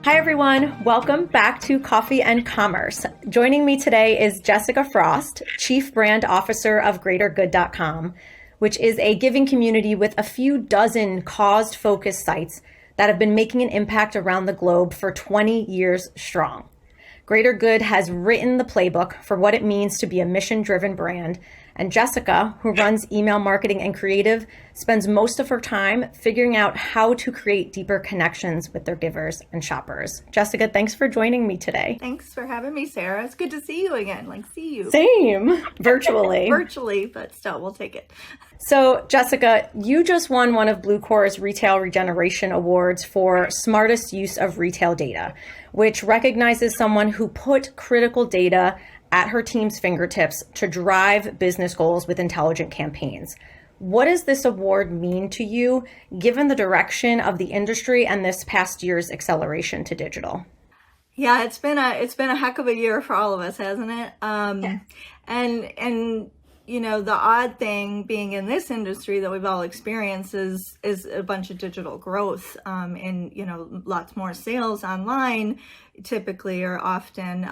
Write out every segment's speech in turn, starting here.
Hi, everyone. Welcome back to Coffee and Commerce. Joining me today is Jessica Frost, Chief Brand Officer of GreaterGood.com, which is a giving community with a few dozen cause-focused sites that have been making an impact around the globe for 20 years strong. Greater Good has written the playbook for what it means to be a mission-driven brand, and Jessica, who runs email marketing and creative, spends most of her time figuring out how to create deeper connections with their givers and shoppers. Jessica, thanks for joining me today. Thanks for having me, Sarah. It's good to see you again. See you. Same, virtually. Virtually, but still, we'll take it. So, Jessica, you just won one of Bluecore's Retail Regeneration Awards for smartest use of retail data, which recognizes someone who put critical data at her team's fingertips to drive business goals with intelligent campaigns. What does this award mean to you, given the direction of the industry and this past year's acceleration to digital? Yeah, it's been a heck of a year for all of us, hasn't it? Yeah. And you know, the odd thing being in this industry that we've all experienced is a bunch of digital growth, and you know, lots more sales online typically or often.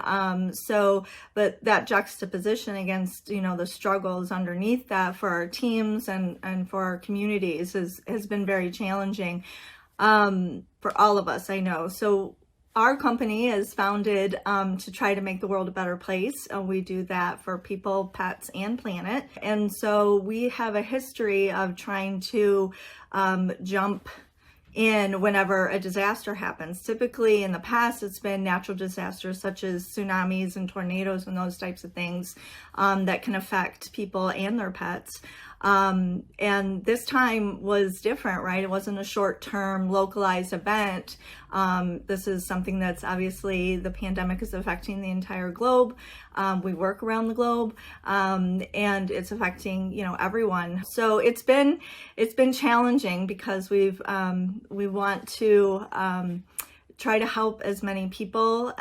But that juxtaposition against, you know, the struggles underneath that for our teams and for our communities has been very challenging for all of us, I know. So our company is founded to try to make the world a better place. We do that for people, pets, and planet. And so we have a history of trying to jump in whenever a disaster happens. Typically in the past, it's been natural disasters such as tsunamis and tornadoes and those types of things that can affect people and their pets. And this time was different, right? It wasn't a short-term localized event. This is something that's obviously, the pandemic is affecting the entire globe. We work around the globe, and it's affecting, you know, everyone. So it's been challenging because we want to try to help as many people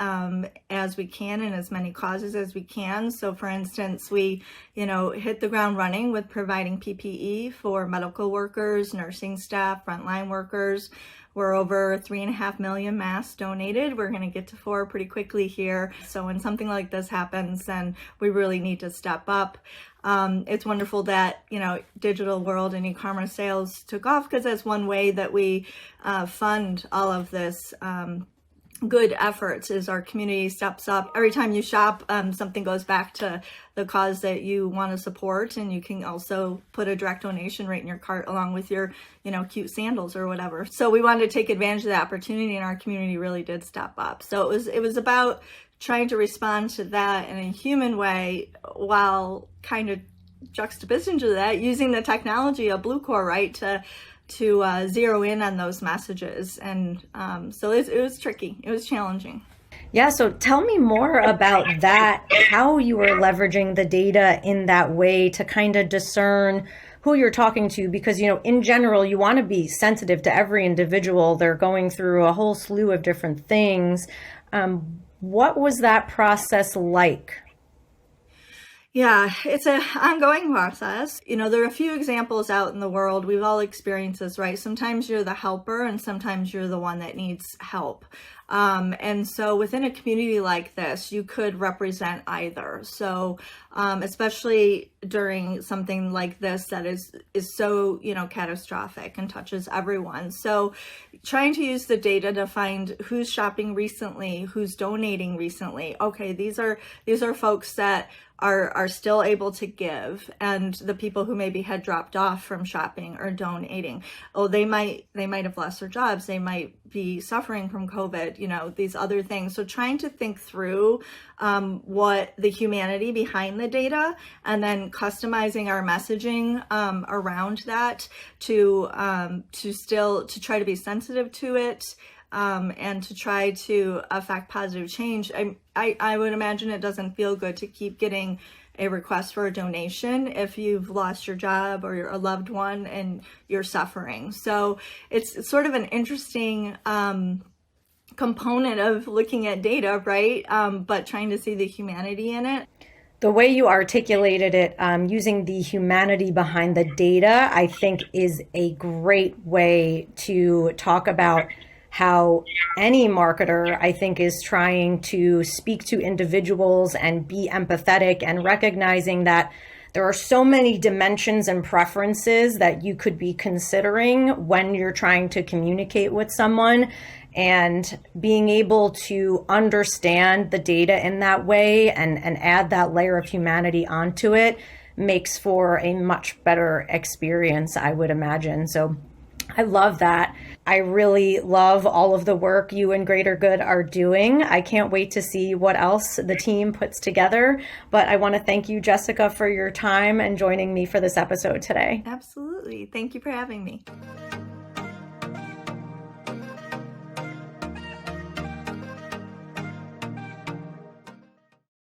as we can and as many causes as we can. So for instance, we, you know, hit the ground running with providing PPE for medical workers, nursing staff, frontline workers. We're over 3.5 million masks donated. We're going to get to 4 pretty quickly here. So when something like this happens, then we really need to step up. It's wonderful that, you know, digital world and e-commerce sales took off, because that's one way that we fund all of this good efforts, is our community steps up. Every time you shop, something goes back to the cause that you want to support, and you can also put a direct donation right in your cart along with your, you know, cute sandals or whatever. So we wanted to take advantage of the opportunity, and our community really did step up. So it was about trying to respond to that in a human way, while kind of juxtaposition to that, using the technology of Bluecore, right, to zero in on those messages. And so it was tricky. It was challenging. Yeah, so tell me more about that, how you were leveraging the data in that way to kind of discern who you're talking to, because, you know, in general, you want to be sensitive to every individual. They're going through a whole slew of different things. What was that process like? Yeah, it's an ongoing process. You know, there are a few examples out in the world. We've all experienced this, right? Sometimes you're the helper and sometimes you're the one that needs help. And so within a community like this, you could represent either. So, especially during something like this that is so, you know, catastrophic and touches everyone. So trying to use the data to find who's shopping recently, who's donating recently. Okay, these are folks that are still able to give, and the people who maybe had dropped off from shopping or donating. Oh, they might have lost their jobs. They might be suffering from COVID, you know, these other things. So trying to think through what the humanity behind the data, and then customizing our messaging around that to try to be sensitive to it. And to try to affect positive change. I would imagine it doesn't feel good to keep getting a request for a donation if you've lost your job or you're a loved one and you're suffering. So it's sort of an interesting component of looking at data, right? But trying to see the humanity in it. The way you articulated it, using the humanity behind the data, I think is a great way to talk about how any marketer, I think, is trying to speak to individuals and be empathetic and recognizing that there are so many dimensions and preferences that you could be considering when you're trying to communicate with someone, and being able to understand the data in that way and add that layer of humanity onto it makes for a much better experience, I would imagine. So I love that. I really love all of the work you and Greater Good are doing. I can't wait to see what else the team puts together. But I want to thank you, Jessica, for your time and joining me for this episode today. Absolutely. Thank you for having me.